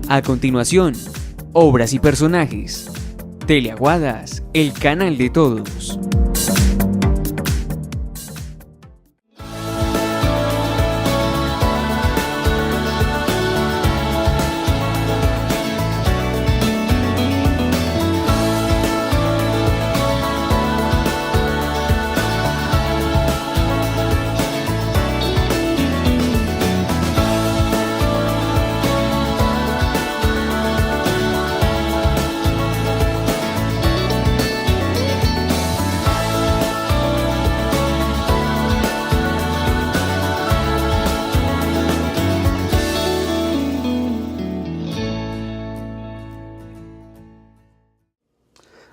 A continuación, obras y personajes. Teleaguadas, el canal de todos.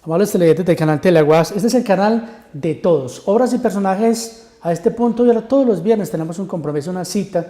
Amables televidentes del canal Teleaguadas, este es el canal de todos, obras y personajes. A este punto, y ahora todos los viernes tenemos un compromiso, una cita,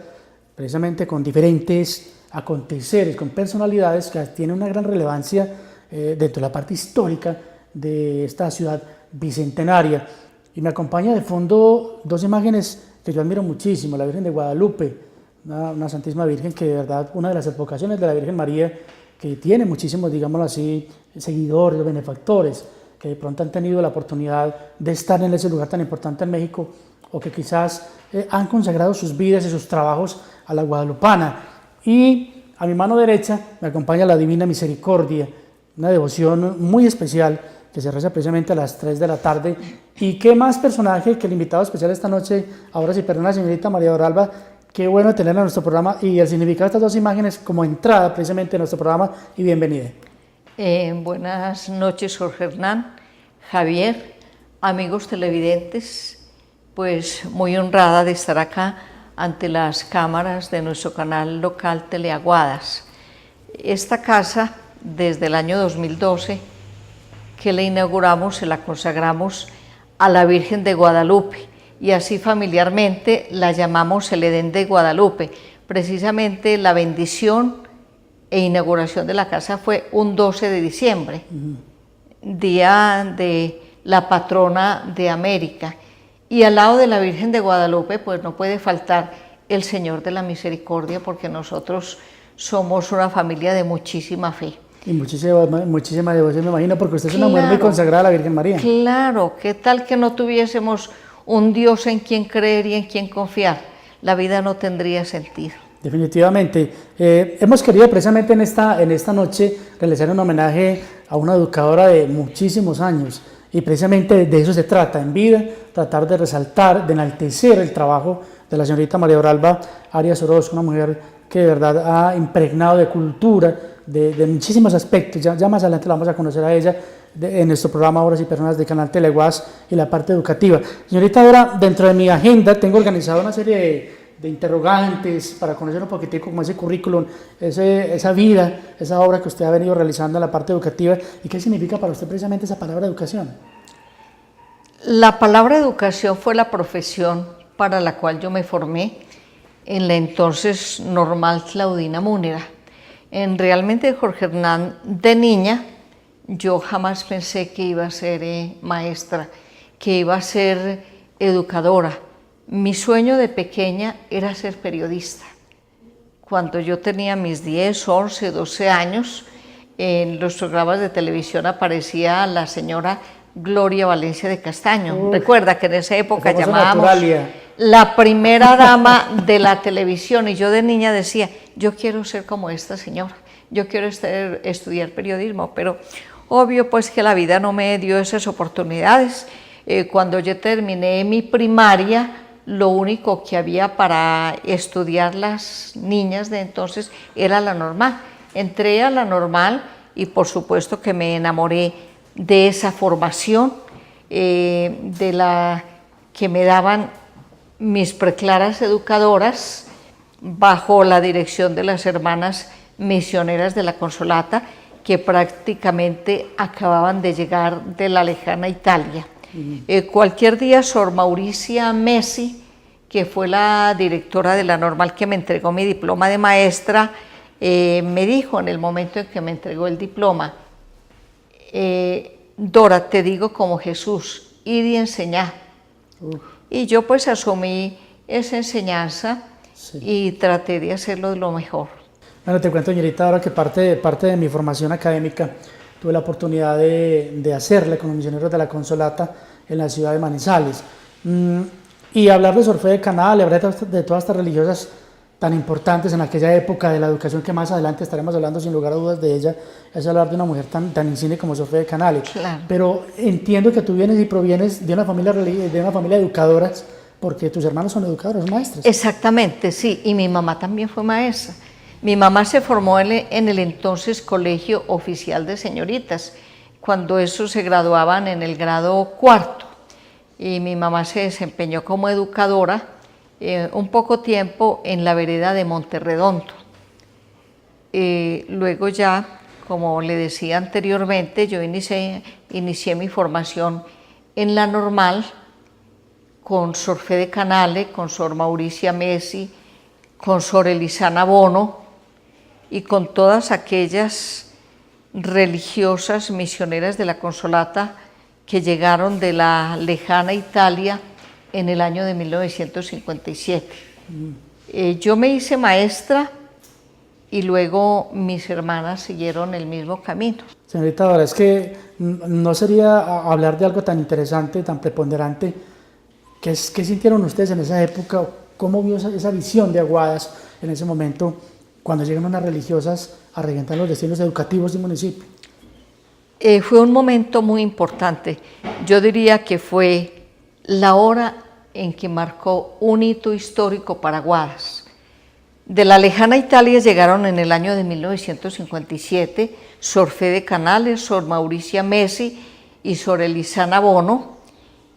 precisamente con diferentes aconteceres, con personalidades que tienen una gran relevancia dentro de la parte histórica de esta ciudad bicentenaria. Y me acompaña de fondo dos imágenes que yo admiro muchísimo: la Virgen de Guadalupe, una Santísima Virgen que de verdad, una de las advocaciones de la Virgen María, que tiene muchísimos, digámoslo así, seguidores, benefactores, que de pronto han tenido la oportunidad de estar en ese lugar tan importante en México, o que quizás han consagrado sus vidas y sus trabajos a la guadalupana. Y a mi mano derecha me acompaña la Divina Misericordia, una devoción muy especial que se reza precisamente a las 3 de la tarde. Y qué más personaje que el invitado especial esta noche, ahora sí, perdón, la señorita María Doralba. Qué bueno tenerla en nuestro programa, y el significado de estas dos imágenes como entrada precisamente en nuestro programa, y bienvenida. Buenas noches, Jorge Hernán, Javier, amigos televidentes, pues muy honrada de estar acá ante las cámaras de nuestro canal local Teleaguadas. Esta casa, desde el año 2012, que la inauguramos, se la consagramos a la Virgen de Guadalupe, y así familiarmente la llamamos el Edén de Guadalupe. Precisamente la bendición e inauguración de la casa fue un 12 de diciembre, día de la patrona de América. Y al lado de la Virgen de Guadalupe, pues no puede faltar el Señor de la Misericordia, porque nosotros somos una familia de muchísima fe. Y muchísima devoción, me imagino, porque usted es una mujer muy consagrada a la Virgen María. Claro, ¿qué tal que no tuviésemos un Dios en quien creer y en quien confiar? La vida no tendría sentido. Definitivamente. Hemos querido precisamente en esta noche realizar un homenaje a una educadora de muchísimos años, y precisamente de eso se trata en vida, tratar de resaltar, de enaltecer el trabajo de la señorita María Doralba Arias Orozco, una mujer que de verdad ha impregnado de cultura, de muchísimos aspectos. Ya más adelante la vamos a conocer a ella en nuestro programa Obras y Personas del canal Teleaguadas y la parte educativa. Señorita, ahora dentro de mi agenda tengo organizado una serie de interrogantes para conocer un poquitico como ese currículum, esa vida, esa obra que usted ha venido realizando en la parte educativa. ¿Y qué significa para usted precisamente esa palabra educación? La palabra educación fue la profesión para la cual yo me formé en la entonces Normal Claudina Múnera. Realmente, Jorge Hernán, de niña, yo jamás pensé que iba a ser maestra, que iba a ser educadora. Mi sueño de pequeña era ser periodista. Cuando yo tenía mis 10, 11, 12 años, en los programas de televisión aparecía la señora Gloria Valencia de Castaño. Recuerda que en esa época llamábamos la primera dama de la televisión, y yo de niña decía, yo quiero ser como esta señora, yo quiero estudiar periodismo, pero obvio pues que la vida no me dio esas oportunidades. Cuando yo terminé mi primaria, lo único que había para estudiar las niñas de entonces era la normal. Entré a la normal y por supuesto que me enamoré de esa formación, de la que me daban mis preclaras educadoras bajo la dirección de las hermanas misioneras de la Consolata, que prácticamente acababan de llegar de la lejana Italia. Cualquier día Sor Mauricia Messi, que fue la directora de la normal que me entregó mi diploma de maestra, me dijo en el momento en que me entregó el diploma, Dora, te digo como Jesús, id y enseñad. Y yo pues asumí esa enseñanza y traté de hacerlo de lo mejor. Bueno, te cuento, señorita, ahora que parte de mi formación académica tuve la oportunidad de hacerla con los misioneros de la Consolata en la ciudad de Manizales. Y hablar de Sor Fe de Canal, hablar de todas estas religiosas tan importantes en aquella época de la educación, que más adelante estaremos hablando sin lugar a dudas de ella, es hablar de una mujer tan insigne como Sor Fe de Canale. Claro. Pero entiendo que tú vienes y provienes de una familia de educadoras, porque tus hermanos son educadores, maestras. Exactamente, sí, y mi mamá también fue maestra. Mi mamá se formó en el entonces Colegio Oficial de Señoritas, cuando esos se graduaban en el grado cuarto, y mi mamá se desempeñó como educadora un poco tiempo en la vereda de Monterredondo. Luego ya, como le decía anteriormente, yo inicié mi formación en la normal con Sor Fe de Canale, con Sor Mauricia Messi, con Sor Elisana Bono y con todas aquellas religiosas misioneras de la Consolata que llegaron de la lejana Italia en el año de 1957. Yo me hice maestra y luego mis hermanas siguieron el mismo camino. Señorita Dora, es que no sería hablar de algo tan interesante, tan preponderante. ¿Qué sintieron ustedes en esa época? ¿Cómo vio esa visión de Aguadas en ese momento cuando llegan unas religiosas a regentar los destinos educativos del municipio? Fue un momento muy importante. Yo diría que fue la hora en que marcó un hito histórico para Aguadas. De la lejana Italia llegaron en el año de 1957 Sor Fe de Canales, Sor Mauricia Messi y Sor Elisana Bono.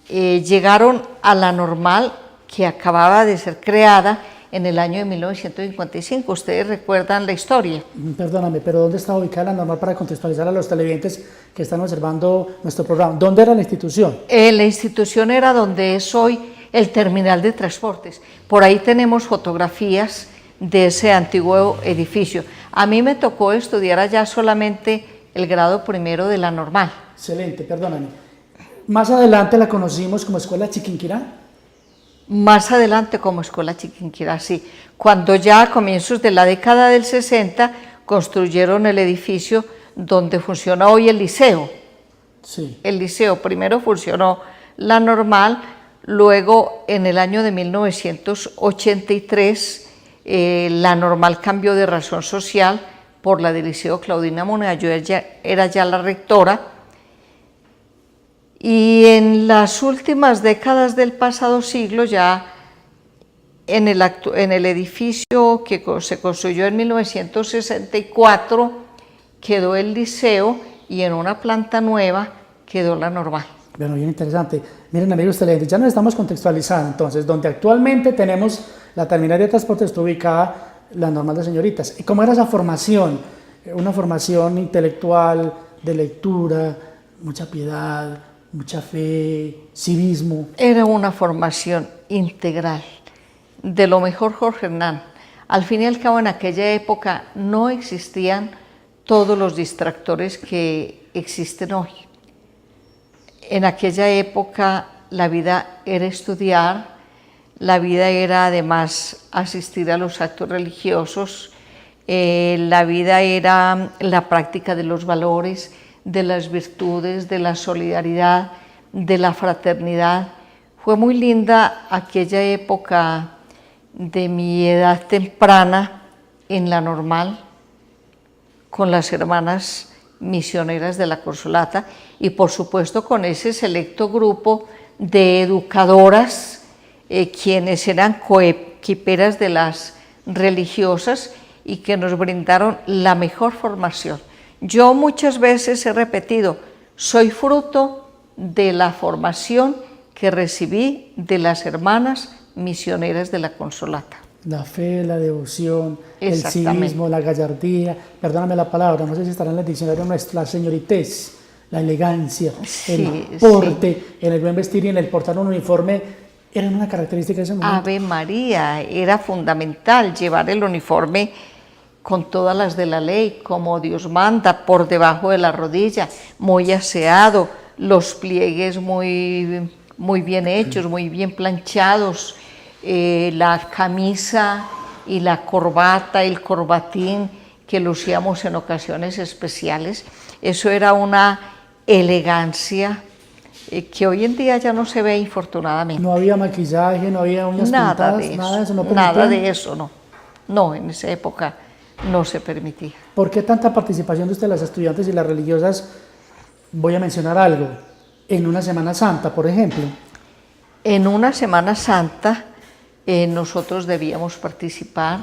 Llegaron a la normal que acababa de ser creada en el año de 1955. ¿Ustedes recuerdan la historia? Perdóname, pero ¿dónde está ubicada la normal para contextualizar a los televidentes que están observando nuestro programa? ¿Dónde era la institución? La institución era donde es hoy el terminal de transportes. Por ahí tenemos fotografías de ese antiguo edificio. A mí me tocó estudiar allá solamente el grado primero de la normal. Excelente, perdóname. Más adelante la conocimos como Escuela Chiquinquirá. Más adelante como Escuela Chiquinquirá, sí. Cuando ya a comienzos de la década del 60 construyeron el edificio donde funciona hoy el liceo. Sí. El liceo, primero funcionó la normal, luego en el año de 1983 la normal cambió de razón social por la del Liceo Claudina Moneda. Yo era ya la rectora. Y en las últimas décadas del pasado siglo, ya en el edificio que se construyó en 1964, quedó el liceo y en una planta nueva quedó la normal. Bueno, bien interesante. Miren, amigos televidentes, ya nos estamos contextualizando. Entonces, donde actualmente tenemos la terminal de transporte, está ubicada la normal de señoritas. ¿Y cómo era esa formación? Una formación intelectual, de lectura, mucha piedad, mucha fe, civismo. Era una formación integral, de lo mejor, Jorge Hernán. Al fin y al cabo, en aquella época no existían todos los distractores que existen hoy. En aquella época la vida era estudiar, la vida era además asistir a los actos religiosos, la vida era la práctica de los valores, de las virtudes, de la solidaridad, de la fraternidad. Fue muy linda aquella época de mi edad temprana en la normal, con las hermanas misioneras de la Consolata y por supuesto con ese selecto grupo de educadoras, quienes eran coequiperas de las religiosas y que nos brindaron la mejor formación. Yo muchas veces he repetido, soy fruto de la formación que recibí de las hermanas misioneras de la Consolata. La fe, la devoción, el civismo, la gallardía, perdóname la palabra, no sé si estará en el diccionario nuestro, la señoritez, la elegancia, el porte, en el buen vestir y en el portar un uniforme, eran una característica de ese momento. Ave María, era fundamental llevar el uniforme con todas las de la ley, como Dios manda, por debajo de la rodilla, muy aseado, los pliegues muy bien hechos, muy bien planchados, la camisa y la corbata, el corbatín que lucíamos en ocasiones especiales, eso era una elegancia que hoy en día ya no se ve, infortunadamente. No había maquillaje, no había uñas Nada pintadas, de eso, nada de eso, no nada permitían. de eso, no. No, en esa época no se permitía. ¿Por qué tanta participación de ustedes, las estudiantes y las religiosas? Voy a mencionar algo. En una Semana Santa, por ejemplo. En una Semana Santa nosotros debíamos participar.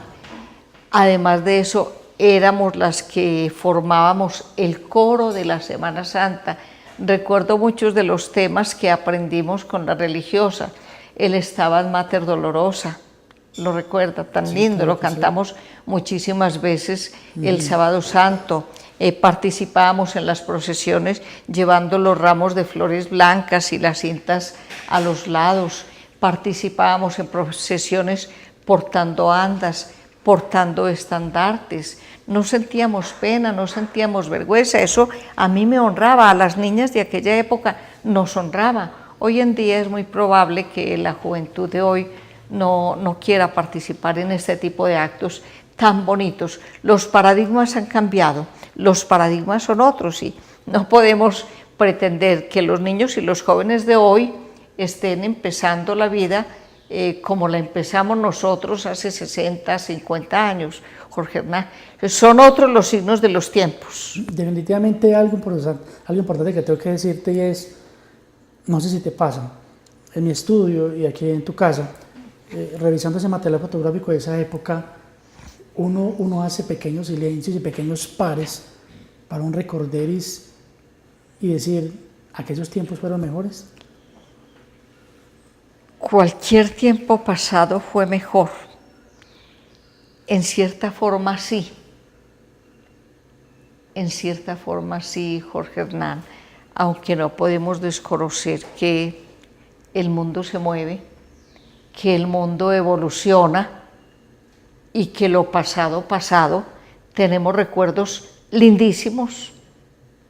Además de eso, éramos las que formábamos el coro de la Semana Santa. Recuerdo muchos de los temas que aprendimos con la religiosa. El Stabat Mater Dolorosa, lo recuerda, tan Sí, lindo, claro lo que sí. cantamos muchísimas veces el Sábado Santo. Participábamos en las procesiones llevando los ramos de flores blancas y las cintas a los lados. Participábamos en procesiones portando andas, portando estandartes. No sentíamos pena, no sentíamos vergüenza. Eso a mí me honraba, a las niñas de aquella época nos honraba. Hoy en día es muy probable que la juventud de hoy no quiera participar en este tipo de actos tan bonitos. Los paradigmas han cambiado, los paradigmas son otros y no podemos pretender que los niños y los jóvenes de hoy estén empezando la vida como la empezamos nosotros hace 60, 50 años, Jorge Hernán. Son otros los signos de los tiempos. Definitivamente algo importante que tengo que decirte y es, no sé si te pasa, en mi estudio y aquí en tu casa, revisando ese material fotográfico de esa época, uno hace pequeños silencios y pequeños pares para un recorderis y decir, ¿aquellos tiempos fueron mejores? Cualquier tiempo pasado fue mejor. En cierta forma sí. En cierta forma sí, Jorge Hernán, aunque no podemos desconocer que el mundo se mueve, que el mundo evoluciona y que lo pasado, tenemos recuerdos lindísimos,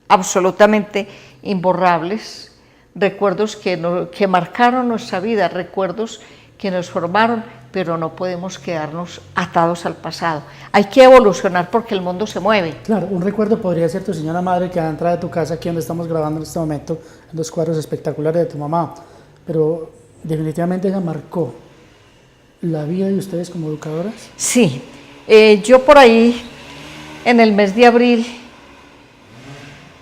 absolutamente imborrables, recuerdos que marcaron nuestra vida, recuerdos que nos formaron, pero no podemos quedarnos atados al pasado. Hay que evolucionar porque el mundo se mueve. Claro, un recuerdo podría ser tu señora madre que a la entrada de tu casa, aquí donde estamos grabando en este momento, en los cuadros espectaculares de tu mamá, pero definitivamente ella marcó la vida de ustedes como educadoras. Sí, yo por ahí, en el mes de abril,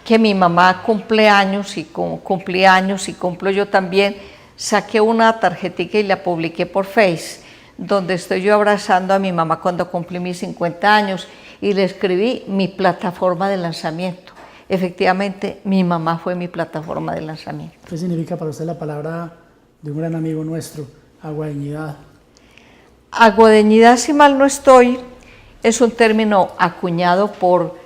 que mi mamá cumple años y cumplo yo también, saqué una tarjetita y la publiqué por Face, donde estoy yo abrazando a mi mamá cuando cumplí mis 50 años y le escribí mi plataforma de lanzamiento. Efectivamente, mi mamá fue mi plataforma de lanzamiento. ¿Qué significa para usted la palabra de un gran amigo nuestro, aguadeñidad? Aguadeñidad, si mal no estoy, es un término acuñado por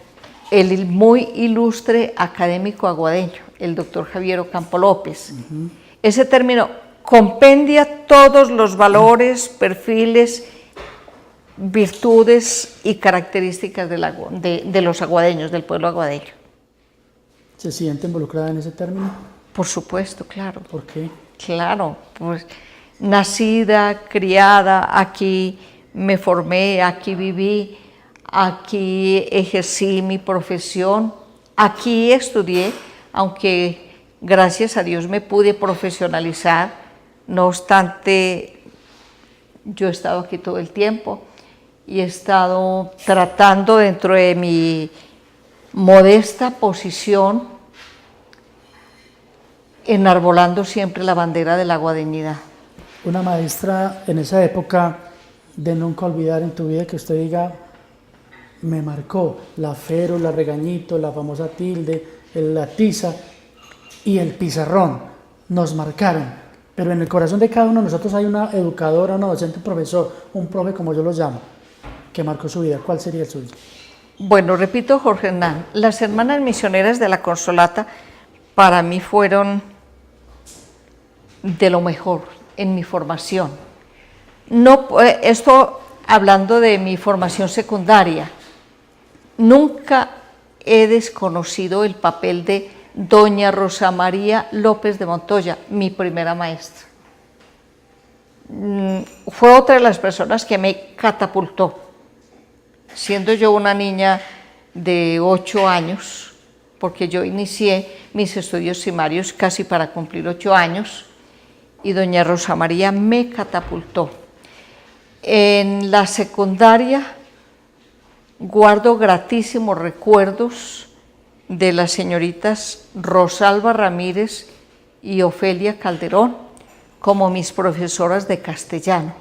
el muy ilustre académico aguadeño, el doctor Javier Ocampo López. Ese término compendia todos los valores, perfiles, virtudes y características de los aguadeños, del pueblo aguadeño. ¿Se siente involucrada en ese término? Por supuesto, claro. ¿Por qué? Claro, pues nacida, criada, aquí me formé, aquí viví, aquí ejercí mi profesión, aquí estudié, aunque gracias a Dios me pude profesionalizar, no obstante, yo he estado aquí todo el tiempo y he estado tratando dentro de mi modesta posición, enarbolando siempre la bandera de la aguadeñidad. Una maestra en esa época de nunca olvidar en tu vida que usted diga, me marcó la Fero, la Regañito, la famosa tilde, la tiza y el pizarrón, nos marcaron, pero en el corazón de cada uno de nosotros hay una educadora, una docente, un profesor, un profe como yo lo llamo, que marcó su vida. ¿Cuál sería el suyo? Bueno, repito, Jorge Hernán, las hermanas misioneras de la Consolata para mí fueron de lo mejor en mi formación. No, esto hablando de mi formación secundaria, nunca he desconocido el papel de doña Rosa María López de Montoya, mi primera maestra. fue otra de las personas que me catapultó. Siendo yo una niña de 8 años, porque yo inicié mis estudios primarios casi para cumplir 8 años, y doña Rosa María me catapultó. En la secundaria guardo gratísimos recuerdos de las señoritas Rosalba Ramírez y Ofelia Calderón como mis profesoras de castellano.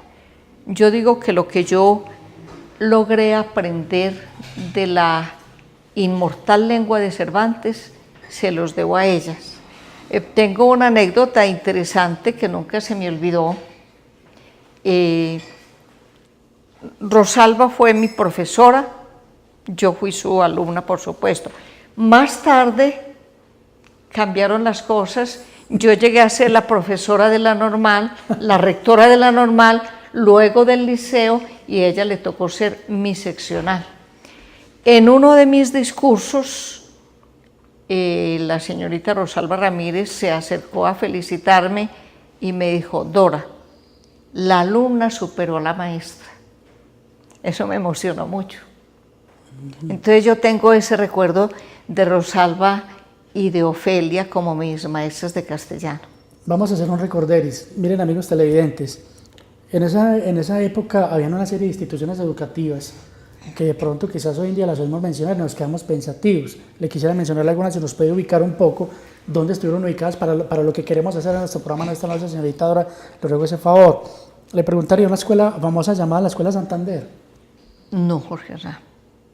Yo digo que lo que yo logré aprender de la inmortal lengua de Cervantes se los debo a ellas. Tengo una anécdota interesante que nunca se me olvidó. Rosalba fue mi profesora, yo fui su alumna, por supuesto. Más tarde cambiaron las cosas, yo llegué a ser la profesora de la normal, la rectora de la normal, luego del liceo, y a ella le tocó ser mi seccional. En uno de mis discursos, la señorita Rosalba Ramírez se acercó a felicitarme y me dijo: Dora, la alumna superó a la maestra. Eso me emocionó mucho. Entonces yo tengo ese recuerdo de Rosalba y de Ofelia como mis maestras de castellano. Vamos a hacer un recorderis. Miren, amigos televidentes, en esa época había una serie de instituciones educativas que de pronto quizás hoy en día las oímos mencionar y nos quedamos pensativos. Le quisiera mencionar algunas, si nos puede ubicar un poco dónde estuvieron ubicadas para lo que queremos hacer en nuestro programa en esta noche, señorita Dora, le ruego ese favor. Le preguntaría una escuela famosa llamada la Escuela Santander. No, Jorge Hernán.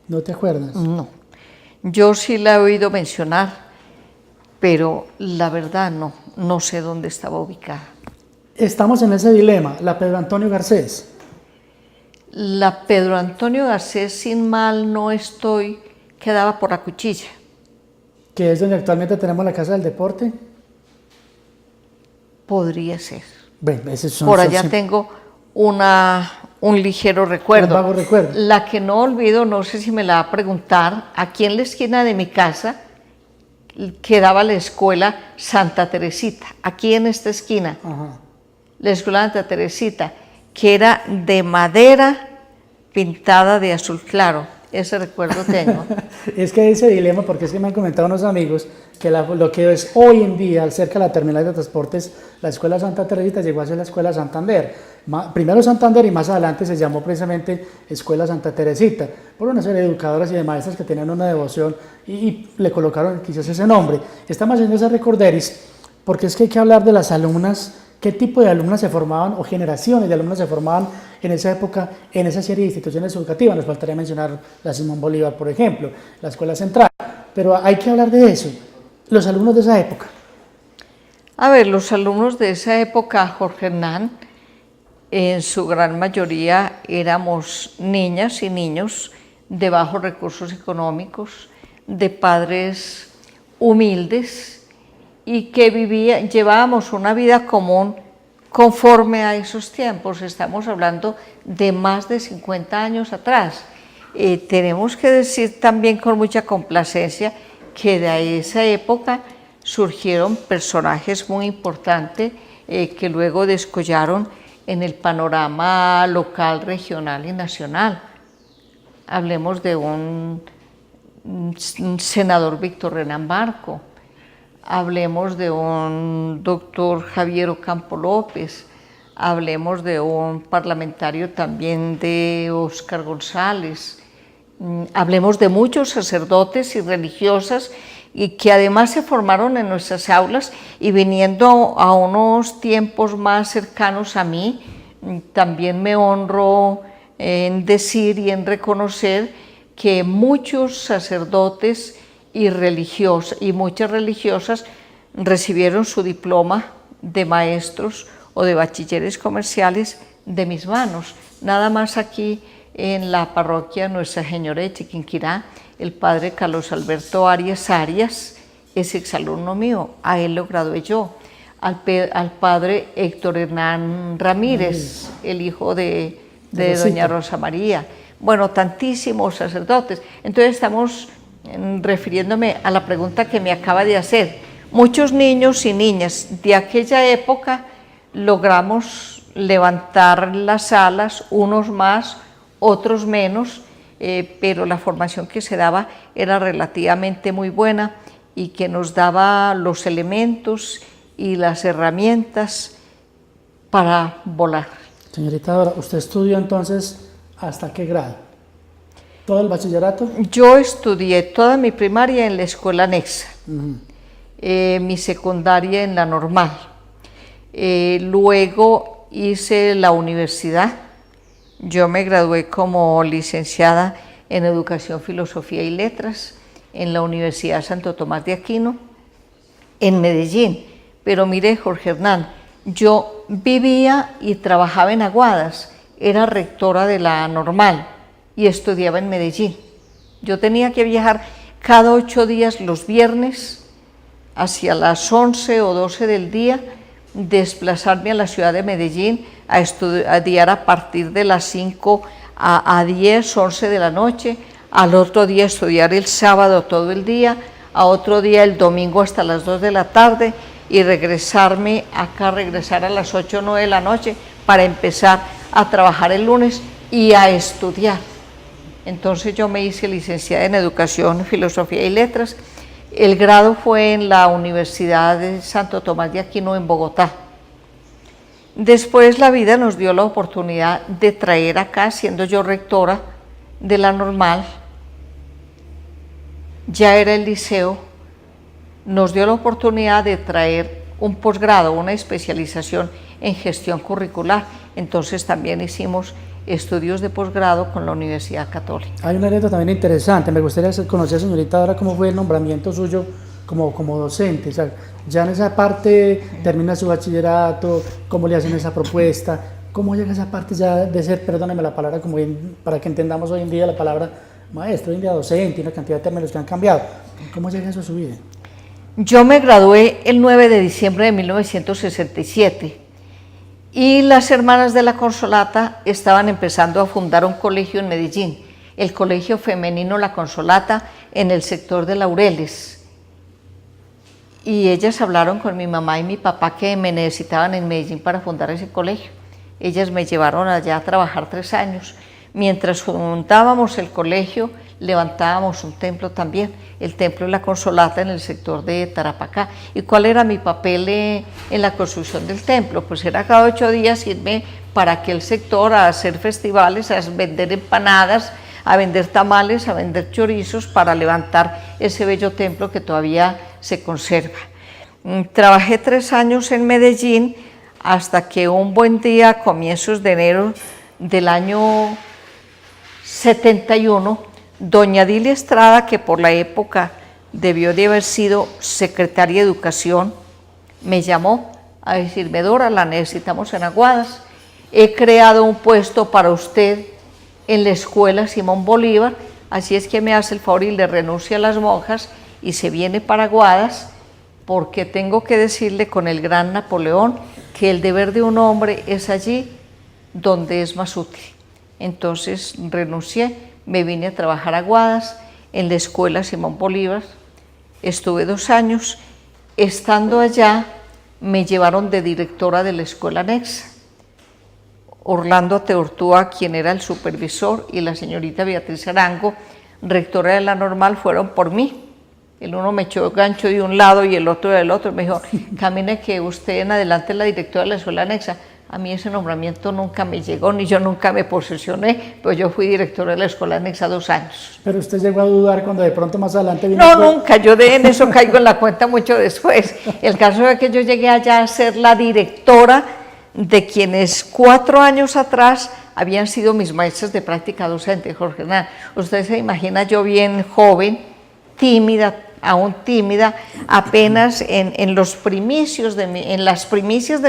¿No te acuerdas? No. Yo sí la he oído mencionar, pero la verdad no sé dónde estaba ubicada. Estamos en ese dilema, la Pedro Antonio Garcés. La Pedro Antonio Garcés, sin mal no estoy, quedaba por la Cuchilla. Que es donde actualmente tenemos la Casa del Deporte. Podría ser. Bueno, por allá tengo un ligero recuerdo. Un vago recuerdo. La que no olvido, no sé si me la va a preguntar, aquí en la esquina de mi casa quedaba la escuela Santa Teresita, aquí en esta esquina. Ajá. La escuela Santa Teresita, que era de madera pintada de azul claro. Ese recuerdo tengo. Es que ese dilema, porque es que me han comentado unos amigos que lo que es hoy en día, cerca de la terminal de transportes, la escuela Santa Teresita llegó a ser la escuela Santander. Primero Santander y más adelante se llamó precisamente Escuela Santa Teresita, por una serie de educadoras y de maestras que tenían una devoción y le colocaron quizás ese nombre. Estamos haciendo ese recorderis porque es que hay que hablar de las alumnas. ¿Qué tipo de alumnas se formaban o generaciones de alumnas se formaban en esa época en esa serie de instituciones educativas? Nos faltaría mencionar la Simón Bolívar, por ejemplo, la Escuela Central, pero hay que hablar de eso, los alumnos de esa época. A ver, los alumnos de esa época, Jorge Hernán, en su gran mayoría éramos niñas y niños de bajos recursos económicos, de padres humildes, y que llevábamos una vida común conforme a esos tiempos. Estamos hablando de más de 50 años atrás. Tenemos que decir también con mucha complacencia que de esa época surgieron personajes muy importantes que luego descollaron en el panorama local, regional y nacional. Hablemos de un senador Víctor Renan Barco, hablemos de un doctor Javier Ocampo López, hablemos de un parlamentario también de Óscar González, hablemos de muchos sacerdotes y religiosas y que además se formaron en nuestras aulas, y viniendo a unos tiempos más cercanos a mí, también me honro en decir y en reconocer que muchos sacerdotes y muchas religiosas recibieron su diploma de maestros o de bachilleres comerciales de mis manos. Nada más aquí en la parroquia Nuestra Señora de Chiquinquirá, el padre Carlos Alberto Arias es exalumno mío, a él lo gradué yo. Al padre Héctor Hernán Ramírez, el hijo de doña Rosa María. Bueno, tantísimos sacerdotes. Entonces estamos refiriéndome a la pregunta que me acaba de hacer. Muchos niños y niñas de aquella época logramos levantar las alas, unos más, otros menos, pero la formación que se daba era relativamente muy buena y que nos daba los elementos y las herramientas para volar. Señorita Dora, ¿usted estudió entonces hasta qué grado? ¿Todo el bachillerato? Yo estudié toda mi primaria en la escuela anexa, mi secundaria en la normal, luego hice la universidad. Yo me gradué como licenciada en Educación, Filosofía y Letras en la Universidad Santo Tomás de Aquino, en Medellín. Pero mire, Jorge Hernán, yo vivía y trabajaba en Aguadas, era rectora de la normal y estudiaba en Medellín. Yo tenía que viajar cada 8 días los viernes hacia las 11 o 12 del día, desplazarme a la ciudad de Medellín a estudiar a partir de las 5 a 10, 11 de la noche, al otro día estudiar el sábado todo el día, a otro día el domingo hasta las 2 de la tarde y regresarme acá, regresar a las 8 o 9 de la noche para empezar a trabajar el lunes y a estudiar. Entonces yo me hice licenciada en Educación, Filosofía y Letras. El grado fue en la Universidad de Santo Tomás de Aquino en Bogotá. Después la vida nos dio la oportunidad de traer acá, siendo yo rectora de la normal, ya era el liceo, nos dio la oportunidad de traer un posgrado, una especialización en gestión curricular. Entonces también hicimos estudios de posgrado con la Universidad Católica. Hay una anécdota también interesante, me gustaría conocer, señorita, ahora cómo fue el nombramiento suyo como docente, o sea, ya en esa parte termina su bachillerato, cómo le hacen esa propuesta, cómo llega esa parte ya de ser, perdóneme la palabra, como bien, para que entendamos hoy en día la palabra maestro, hoy en día docente, y una cantidad de términos que han cambiado, ¿cómo llega eso a su vida? Yo me gradué el 9 de diciembre de 1967 y las hermanas de la Consolata estaban empezando a fundar un colegio en Medellín, el Colegio Femenino La Consolata en el sector de Laureles. Y ellas hablaron con mi mamá y mi papá que me necesitaban en Medellín para fundar ese colegio. Ellas me llevaron allá a trabajar 3 años. Mientras montábamos el colegio, levantábamos un templo también, el templo de la Consolata en el sector de Tarapacá. ¿Y cuál era mi papel en la construcción del templo? Pues era cada 8 días irme para aquel sector a hacer festivales, a vender empanadas, a vender tamales, a vender chorizos para levantar ese bello templo que todavía se conserva. Trabajé 3 años en Medellín hasta que un buen día, a comienzos de enero del año 71, doña Dilia Estrada, que por la época debió de haber sido secretaria de Educación, me llamó a decirme: Dora, la necesitamos en Aguadas, he creado un puesto para usted en la escuela Simón Bolívar, así es que me hace el favor y le renuncia a las monjas y se viene para Aguadas, porque tengo que decirle con el gran Napoleón que el deber de un hombre es allí donde es más útil. Entonces renuncié, me vine a trabajar a Aguadas en la escuela Simón Bolívar, estuve 2 años, estando allá me llevaron de directora de la escuela anexa. Orlando Teortúa, quien era el supervisor, y la señorita Beatriz Arango, rectora de la normal, fueron por mí. El uno me echó gancho de un lado y el otro del otro, me dijo: camine que usted en adelante es la directora de la escuela anexa. A mí ese nombramiento nunca me llegó, ni yo nunca me posesioné, pues yo fui directora de la escuela anexa 2 años. Pero usted llegó a dudar cuando de pronto más adelante vino... No, nunca, yo en eso caigo en la cuenta mucho después. El caso es que yo llegué allá a ser la directora de quienes 4 años atrás habían sido mis maestras de práctica docente, Jorge Hernán. Usted se imagina, yo bien joven, tímida, aún tímida, apenas en las primicias de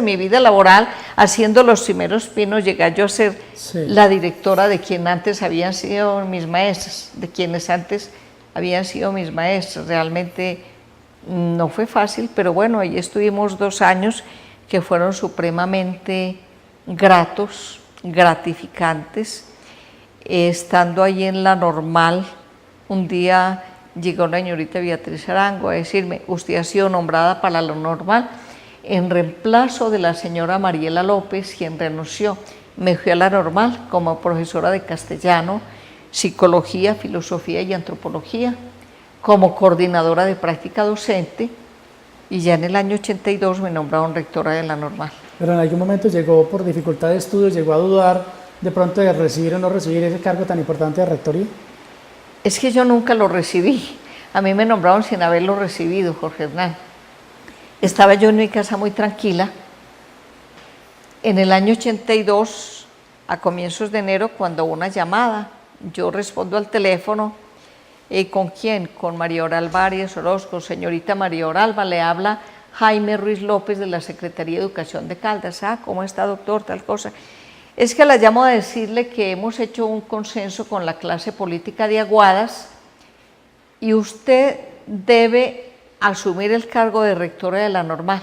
mi vida laboral, haciendo los primeros pinos, llegué yo a ser la directora de quien antes habían sido mis maestras, Realmente no fue fácil, pero bueno, ahí estuvimos 2 años que fueron supremamente gratos, gratificantes. Estando ahí en la normal, un día llegó la señorita Beatriz Arango a decirme: usted ha sido nombrada para la normal en reemplazo de la señora Mariela López, quien renunció. Me fui a la normal como profesora de castellano, psicología, filosofía y antropología, como coordinadora de práctica docente, y ya en el año 82 me nombraron rectora de la normal. Pero en algún momento llegó, por dificultad de estudios, llegó a dudar de pronto de recibir o no recibir ese cargo tan importante de rectoría. Es que yo nunca lo recibí. A mí me nombraron sin haberlo recibido, Jorge Hernán. Estaba yo en mi casa muy tranquila. En el año 82, a comienzos de enero, cuando hubo una llamada, yo respondo al teléfono. ¿Con quién? Con María Oralba Arias Orozco. Señorita María Oralba, le habla Jaime Ruiz López de la Secretaría de Educación de Caldas. ¿Cómo está, doctor? Tal cosa. Es que la llamo a decirle que hemos hecho un consenso con la clase política de Aguadas y usted debe asumir el cargo de rectora de la normal,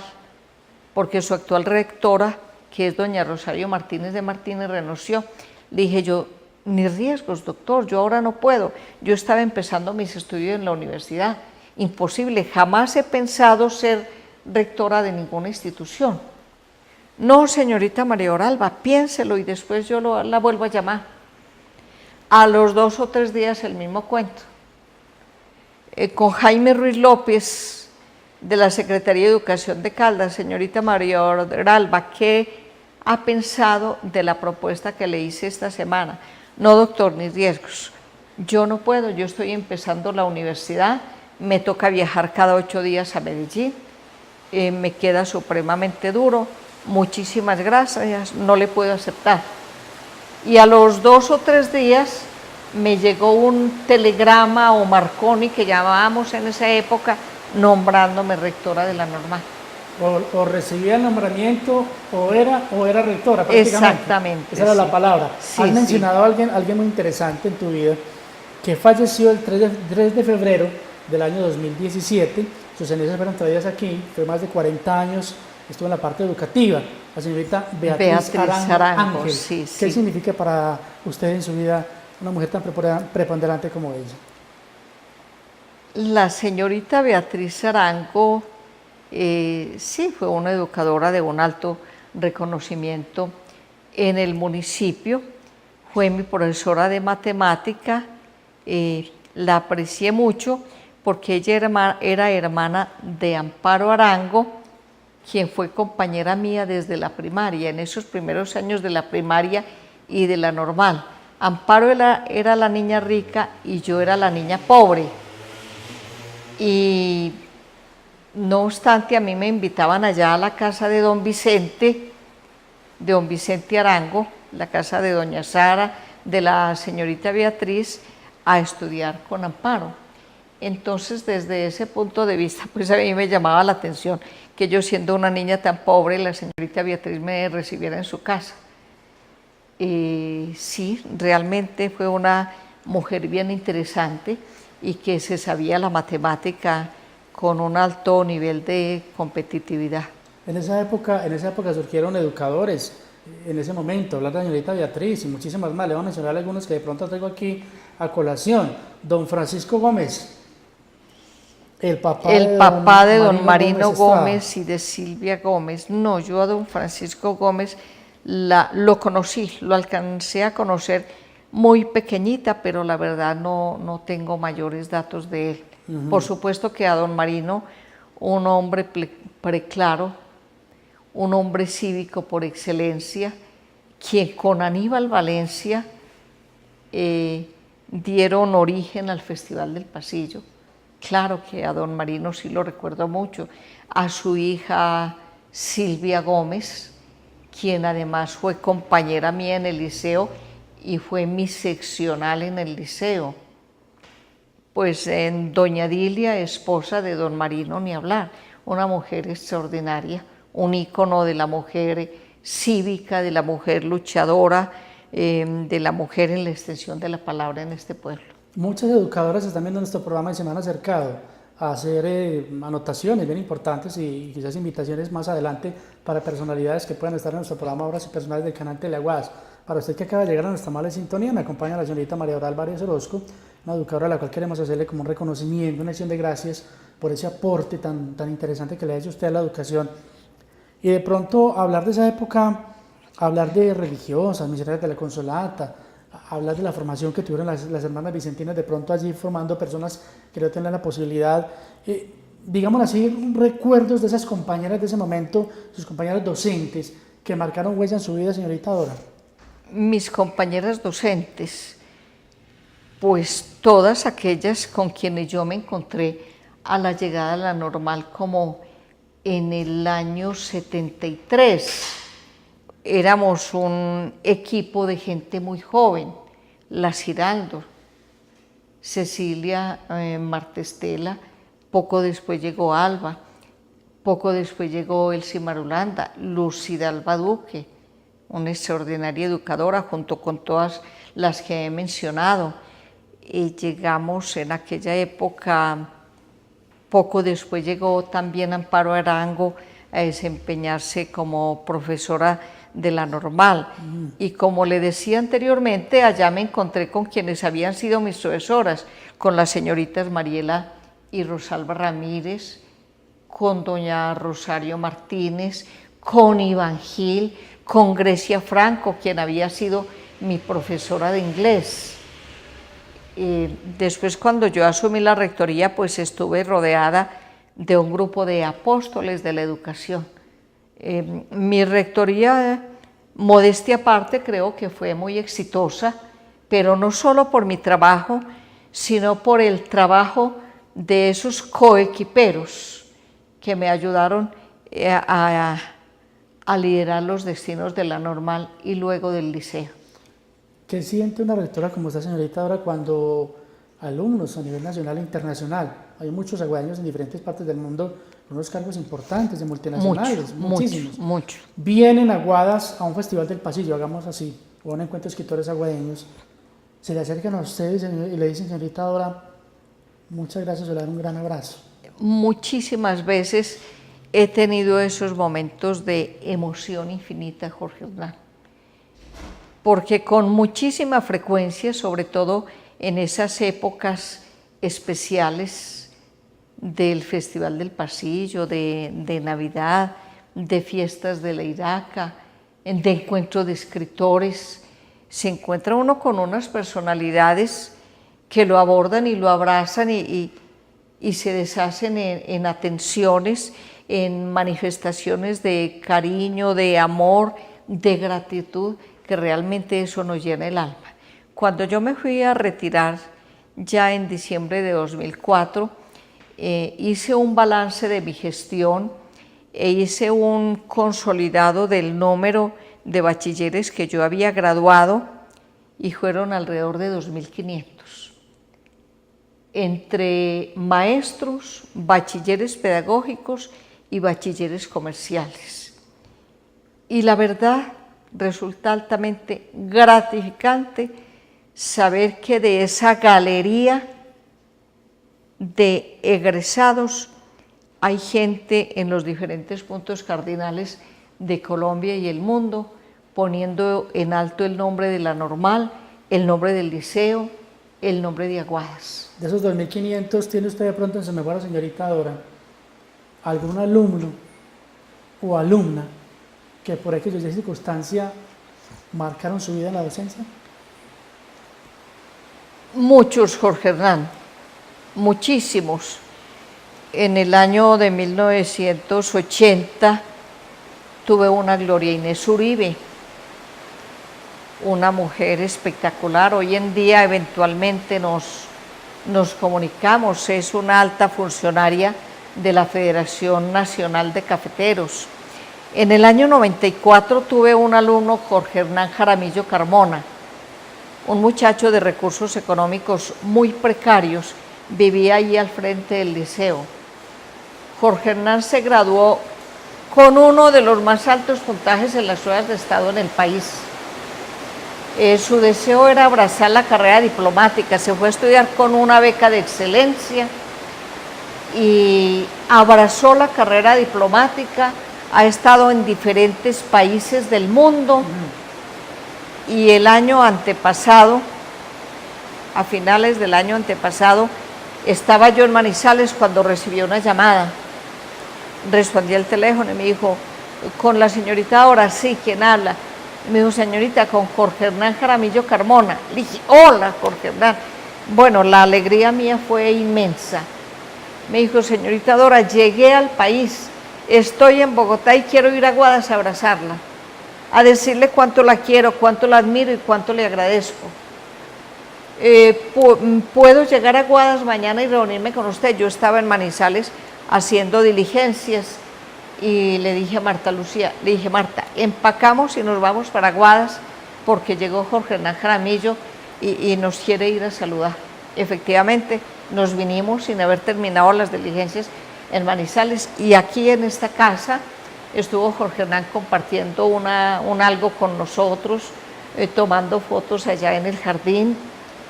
porque su actual rectora, que es doña Rosario Martínez de Martínez, renunció. Le dije yo, ni riesgos, doctor, yo ahora no puedo. Yo estaba empezando mis estudios en la universidad. Imposible, jamás he pensado ser rectora de ninguna institución. No, señorita María Oralba, piénselo y después yo la vuelvo a llamar. A los 2 o 3 días el mismo cuento. Con Jaime Ruiz López de la Secretaría de Educación de Caldas, señorita María Oralba, ¿qué ha pensado de la propuesta que le hice esta semana? No, doctor, ni riesgos. Yo no puedo, yo estoy empezando la universidad, me toca viajar cada 8 días a Medellín, me queda supremamente duro. Muchísimas gracias, no le puedo aceptar. Y a los 2 o 3 días me llegó un telegrama o Marconi, que llamábamos en esa época, nombrándome rectora de la normal. O recibía el nombramiento o era rectora prácticamente. Exactamente. Esa era la palabra. Sí, Has mencionado a alguien muy interesante en tu vida, que falleció el 3 de febrero del año 2017. Sus cenizas fueron traídas aquí, fue más de 40 años, estuvo en la parte educativa, la señorita Beatriz Arango Ángel. Sí, ¿Qué significa para usted en su vida una mujer tan preponderante como ella? La señorita Beatriz Arango, sí, fue una educadora de un alto reconocimiento en el municipio, fue mi profesora de matemática, la aprecié mucho porque ella era hermana de Amparo Arango, quien fue compañera mía desde la primaria, en esos primeros años de la primaria y de la normal. Amparo era la niña rica y yo era la niña pobre. Y no obstante, a mí me invitaban allá a la casa de don Vicente Arango, la casa de doña Sara, de la señorita Beatriz, a estudiar con Amparo. Entonces, desde ese punto de vista, pues a mí me llamaba la atención que yo, siendo una niña tan pobre, la señorita Beatriz me recibiera en su casa. Sí, realmente fue una mujer bien interesante y que se sabía la matemática con un alto nivel de competitividad. En esa época surgieron educadores, en ese momento, hablar de la señorita Beatriz y muchísimas más. Le voy a mencionar algunos que de pronto traigo aquí a colación. Don Francisco Gómez, el papá de don Marino Gómez y de Silvia Gómez. No, yo a don Francisco Gómez lo conocí, lo alcancé a conocer muy pequeñita, pero la verdad no tengo mayores datos de él. Por supuesto que a don Marino, un hombre preclaro, un hombre cívico por excelencia, quien con Aníbal Valencia dieron origen al Festival del Pasillo. Claro que a don Marino sí lo recuerdo mucho, a su hija Silvia Gómez, quien además fue compañera mía en el liceo y fue mi seccional en el liceo. Pues en doña Dilia, esposa de don Marino, ni hablar, una mujer extraordinaria, un ícono de la mujer cívica, de la mujer luchadora, de la mujer en la extensión de la palabra en este pueblo. Muchas educadoras están viendo nuestro programa y se me han acercado a hacer anotaciones bien importantes y quizás invitaciones más adelante para personalidades que puedan estar en nuestro programa, Obras y Personajes del canal Teleaguadas. Para usted que acaba de llegar a nuestra amable sintonía, me acompaña la señorita María Oralba Arias Orozco, una educadora a la cual queremos hacerle como un reconocimiento, una acción de gracias por ese aporte tan interesante que le ha hecho usted a la educación. Y de pronto hablar de esa época, hablar de religiosas, misioneras de la Consolata, hablar de la formación que tuvieron las hermanas vicentinas, de pronto allí formando personas que no tenían la posibilidad, digamos así, recuerdos de esas compañeras de ese momento, sus compañeras docentes, que marcaron huella en su vida, señorita Dora. Mis compañeras docentes, pues todas aquellas con quienes yo me encontré a la llegada a la Normal, como en el año 73. Éramos un equipo de gente muy joven, las Giraldo, Cecilia Martestela, poco después llegó Alba, poco después llegó Elsie Marulanda, Lucida Alba Duque, una extraordinaria educadora junto con todas las que he mencionado. Y llegamos en aquella época, poco después llegó también Amparo Arango a desempeñarse como profesora de la Normal. Y como le decía anteriormente, allá me encontré con quienes habían sido mis profesoras, con las señoritas Mariela y Rosalba Ramírez, con doña Rosario Martínez, con Iván Gil, con Grecia Franco, quien había sido mi profesora de inglés. Después, cuando yo asumí la rectoría, pues estuve rodeada de un grupo de apóstoles de la educación. Mi rectoría, modestia aparte, creo que fue muy exitosa, pero no solo por mi trabajo, sino por el trabajo de esos coequiperos que me ayudaron a liderar los destinos de la Normal y luego del liceo. ¿Qué siente una rectora como esta señorita ahora cuando alumnos a nivel nacional e internacional, hay muchos aguadeños en diferentes partes del mundo con unos cargos importantes de multinacionales, muchísimos, mucho, vienen aguadas a un festival del pasillo, hagamos así, o a un encuentro de escritores aguadeños, se le acercan a ustedes y le dicen, señorita Dora, muchas gracias, le dan un gran abrazo? Muchísimas veces he tenido esos momentos de emoción infinita, Jorge Hernán, porque con muchísima frecuencia, sobre todo en esas épocas especiales del Festival del Pasillo, de Navidad, de fiestas de la Iraca, de encuentros de escritores, se encuentra uno con unas personalidades que lo abordan y lo abrazan y se deshacen en atenciones, en manifestaciones de cariño, de amor, de gratitud, que realmente eso nos llena el alma. Cuando yo me fui a retirar ya en diciembre de 2004, hice un balance de mi gestión e hice un consolidado del número de bachilleres que yo había graduado y fueron alrededor de 2.500. Entre maestros, bachilleres pedagógicos y bachilleres comerciales. Y la verdad, resulta altamente gratificante saber que de esa galería de egresados hay gente en los diferentes puntos cardinales de Colombia y el mundo, poniendo en alto el nombre de la Normal, el nombre del liceo, el nombre de Aguadas. De esos 2.500, ¿tiene usted de pronto en su memoria, señorita Dora, algún alumno o alumna que por aquella circunstancia marcaron su vida en la docencia? Muchos, Jorge Hernán, muchísimos. En el año de 1980 tuve una Gloria Inés Uribe, una mujer espectacular. Hoy en día eventualmente nos comunicamos, es una alta funcionaria de la Federación Nacional de Cafeteros. En el año 94 tuve un alumno, Jorge Hernán Jaramillo Carmona, un muchacho de recursos económicos muy precarios, vivía ahí al frente del liceo. Jorge Hernán se graduó con uno de los más altos puntajes en las pruebas de Estado en el país. Su deseo era abrazar la carrera diplomática, se fue a estudiar con una beca de excelencia y abrazó la carrera diplomática, ha estado en diferentes países del mundo y el año antepasado, a finales del año antepasado, estaba yo en Manizales cuando recibí una llamada. Respondí al teléfono y me dijo, Con la señorita Dora, sí, ¿quién habla? Me dijo, señorita, con Jorge Hernán Jaramillo Carmona. Le dije, hola, Jorge Hernán. Bueno, la alegría mía fue inmensa. Me dijo, señorita Dora, llegué al país, estoy en Bogotá y quiero ir a Guadas a abrazarla, a decirle cuánto la quiero, cuánto la admiro y cuánto le agradezco. ¿Puedo llegar a Guadas mañana y reunirme con usted? Yo estaba en Manizales haciendo diligencias y le dije a Marta Lucía, le dije, Marta, empacamos y nos vamos para Guadas porque llegó Jorge Hernán Jaramillo y nos quiere ir a saludar. Efectivamente, nos vinimos sin haber terminado las diligencias en Manizales y aquí en esta casa estuvo Jorge Hernán compartiendo un algo con nosotros, tomando fotos allá en el jardín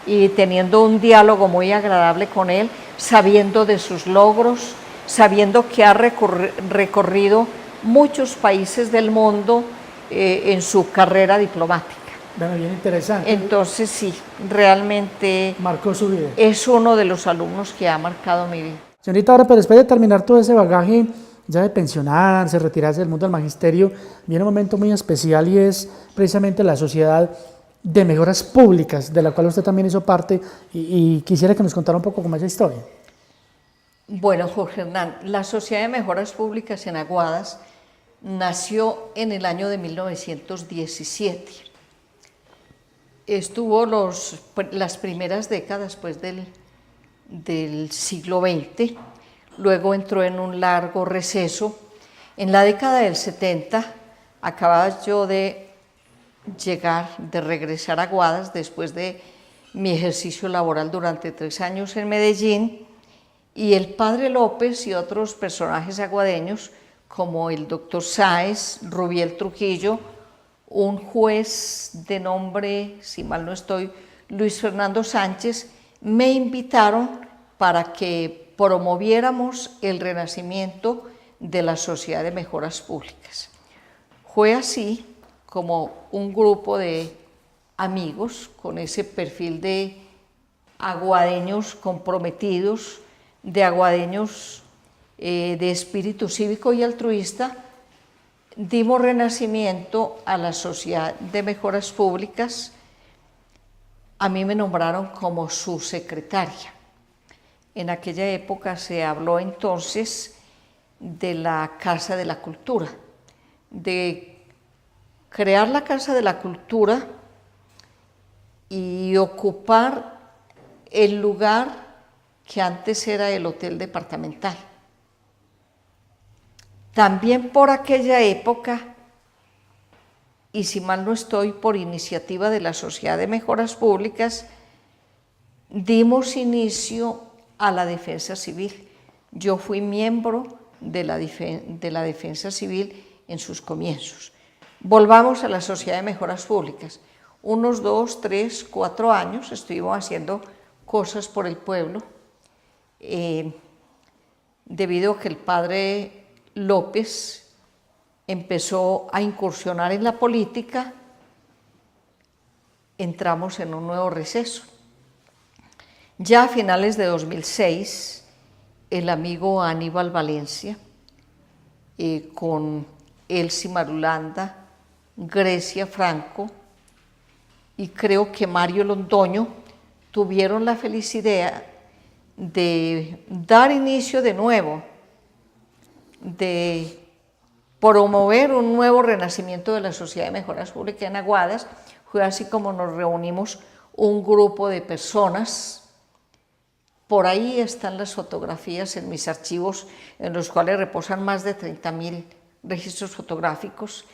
y teniendo un diálogo muy agradable con él, sabiendo de sus logros, sabiendo que ha recorrido muchos países del mundo en su carrera diplomática. Bueno, bien interesante. Entonces sí, realmente Marcó su vida. es uno de los alumnos que ha marcado mi vida. Señorita, ahora, pero después de terminar todo ese bagaje, ya de pensionarse, retirarse del mundo del magisterio, viene un momento muy especial y es precisamente la Sociedad de Mejoras Públicas, de la cual usted también hizo parte, y quisiera que nos contara un poco cómo es esa historia. Bueno, Jorge Hernán, la Sociedad de Mejoras Públicas en Aguadas nació en el año de 1917. Estuvo las primeras décadas pues, del siglo XX, luego entró en un largo receso. En la década del 70 acababa yo de regresar a Aguadas después de mi ejercicio laboral durante 3 años en Medellín, y el padre López y otros personajes aguadeños, como el doctor Sáez, Rubiel Trujillo, un juez de nombre, si mal no estoy, Luis Fernando Sánchez, me invitaron para que promoviéramos el renacimiento de la Sociedad de Mejoras Públicas. Fue así como un grupo de amigos con ese perfil de aguadeños comprometidos, de aguadeños de espíritu cívico y altruista, dimos renacimiento a la Sociedad de Mejoras Públicas. A mí me nombraron como su secretaria. En aquella época se habló entonces de la Casa de la Cultura, de crear la Casa de la Cultura y ocupar el lugar que antes era el Hotel Departamental. También por aquella época, y si mal no estoy, por iniciativa de la Sociedad de Mejoras Públicas, dimos inicio a la Defensa Civil. Yo fui miembro de la Defensa Civil en sus comienzos. Volvamos a la Sociedad de Mejoras Públicas. Unos 2, 3, 4 años estuvimos haciendo cosas por el pueblo, debido a que el padre López empezó a incursionar en la política, entramos en un nuevo receso. Ya a finales de 2006, el amigo Aníbal Valencia, con Elsie Marulanda, Grecia Franco y creo que Mario Londoño, tuvieron la feliz idea de dar inicio de nuevo, de promover un nuevo renacimiento de la Sociedad de Mejoras Públicas en Aguadas. Fue así como nos reunimos un grupo de personas. Por ahí están las fotografías en mis archivos, en los cuales reposan más de 30.000 registros fotográficos.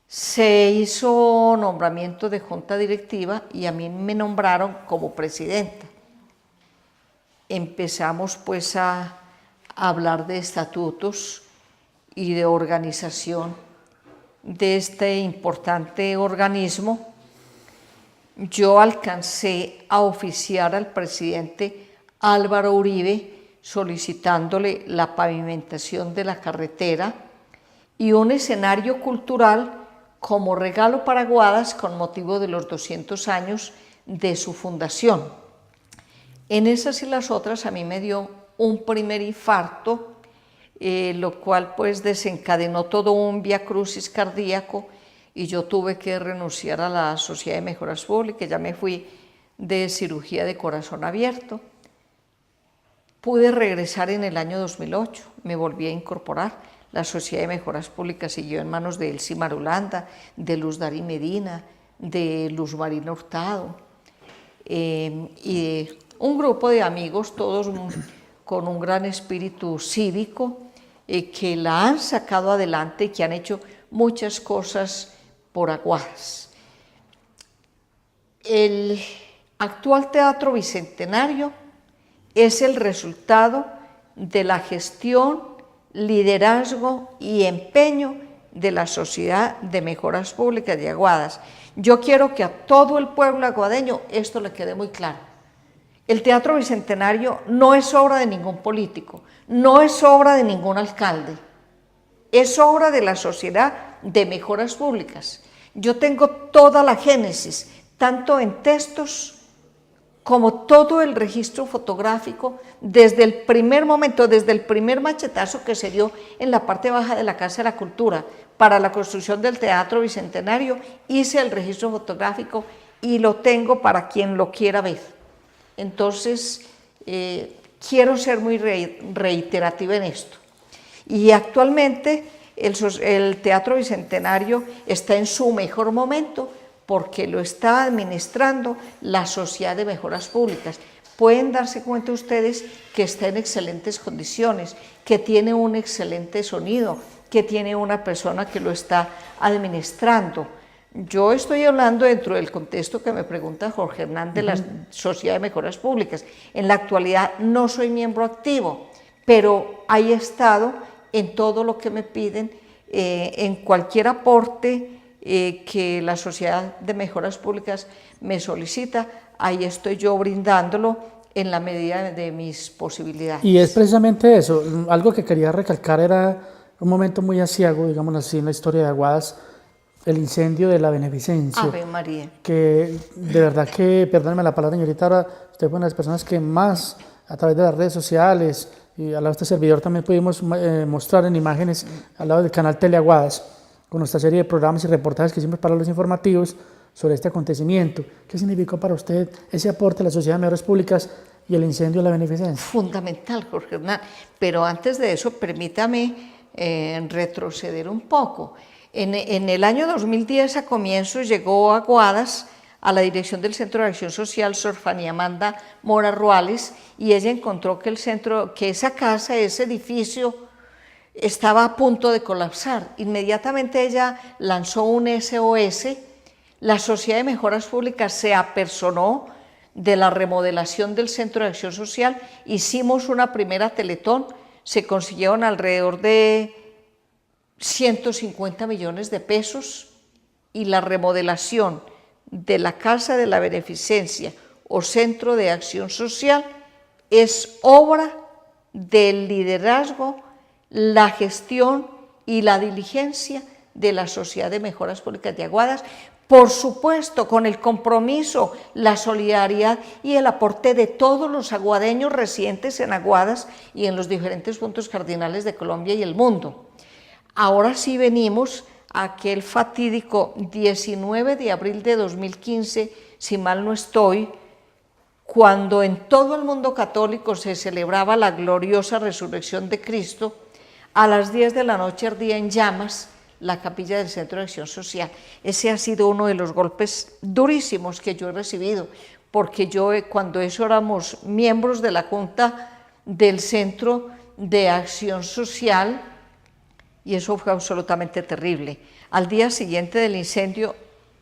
Se hizo nombramiento de junta directiva y a mí me nombraron como presidenta. Empezamos pues a hablar de estatutos y de organización de este importante organismo. Yo alcancé a oficiar al presidente Álvaro Uribe solicitándole la pavimentación de la carretera y un escenario cultural como regalo para Aguadas con motivo de los 200 años de su fundación. En esas y las otras a mí me dio un primer infarto lo cual pues desencadenó todo un viacrucis cardíaco y yo tuve que renunciar a la Sociedad de Mejoras Públicas, ya me fui de cirugía de corazón abierto. Pude regresar en el año 2008, me volví a incorporar. La Sociedad de Mejoras Públicas siguió en manos de Elsie Marulanda, de Luz Dari Medina, de Luz Marina Hurtado, y un grupo de amigos, todos con un gran espíritu cívico, que la han sacado adelante y que han hecho muchas cosas por Aguadas. El actual Teatro Bicentenario es el resultado de la gestión, liderazgo y empeño de la Sociedad de Mejoras Públicas de Aguadas. Yo quiero que a todo el pueblo aguadeño esto le quede muy claro. El Teatro Bicentenario no es obra de ningún político, no es obra de ningún alcalde, es obra de la Sociedad de Mejoras Públicas. Yo tengo toda la génesis, tanto en textos como todo el registro fotográfico, desde el primer momento, desde el primer machetazo que se dio en la parte baja de la Casa de la Cultura para la construcción del Teatro Bicentenario, hice el registro fotográfico y lo tengo para quien lo quiera ver. Entonces, quiero ser muy reiterativa en esto. Y actualmente el Teatro Bicentenario está en su mejor momento porque lo está administrando la Sociedad de Mejoras Públicas. Pueden darse cuenta ustedes que está en excelentes condiciones, que tiene un excelente sonido, que tiene una persona que lo está administrando. Yo estoy hablando dentro del contexto que me pregunta Jorge Hernán de la Sociedad de Mejoras Públicas. En la actualidad no soy miembro activo, pero he estado en todo lo que me piden, en cualquier aporte que la Sociedad de Mejoras Públicas me solicita, ahí estoy yo brindándolo en la medida de mis posibilidades. Y es precisamente eso, algo que quería recalcar era un momento muy aciago, digamos así, en la historia de Aguadas, el incendio de la Beneficencia. Ave María. Que de verdad que, perdóneme la palabra, señorita, ahora usted fue una de las personas que más, a través de las redes sociales, y al lado de este servidor también pudimos mostrar en imágenes al lado del canal Teleaguadas, con nuestra serie de programas y reportajes que hicimos para los informativos sobre este acontecimiento. ¿Qué significó para usted ese aporte a la Sociedad de Mejoras Públicas y el incendio de la Beneficencia? Fundamental, Jorge Hernán, pero antes de eso permítame retroceder un poco. En el año 2010 a comienzos llegó a Aguadas a la dirección del Centro de Acción Social Sor Fanny Amanda Mora Ruales, y ella encontró que esa casa, ese edificio estaba a punto de colapsar. Inmediatamente ella lanzó un SOS, la Sociedad de Mejoras Públicas se apersonó de la remodelación del Centro de Acción Social, hicimos una primera teletón, se consiguieron alrededor de 150 millones de pesos y la remodelación de la Casa de la Beneficencia o Centro de Acción Social es obra del liderazgo, la gestión y la diligencia de la Sociedad de Mejoras Públicas de Aguadas, por supuesto con el compromiso, la solidaridad y el aporte de todos los aguadeños residentes en Aguadas y en los diferentes puntos cardinales de Colombia y el mundo. Ahora sí venimos a aquel fatídico 19 de abril de 2015, si mal no estoy, cuando en todo el mundo católico se celebraba la gloriosa resurrección de Cristo. A las 10 de la noche ardía en llamas la capilla del Centro de Acción Social. Ese ha sido uno de los golpes durísimos que yo he recibido, porque yo, cuando eso éramos miembros de la Junta del Centro de Acción Social, y eso fue absolutamente terrible. Al día siguiente del incendio,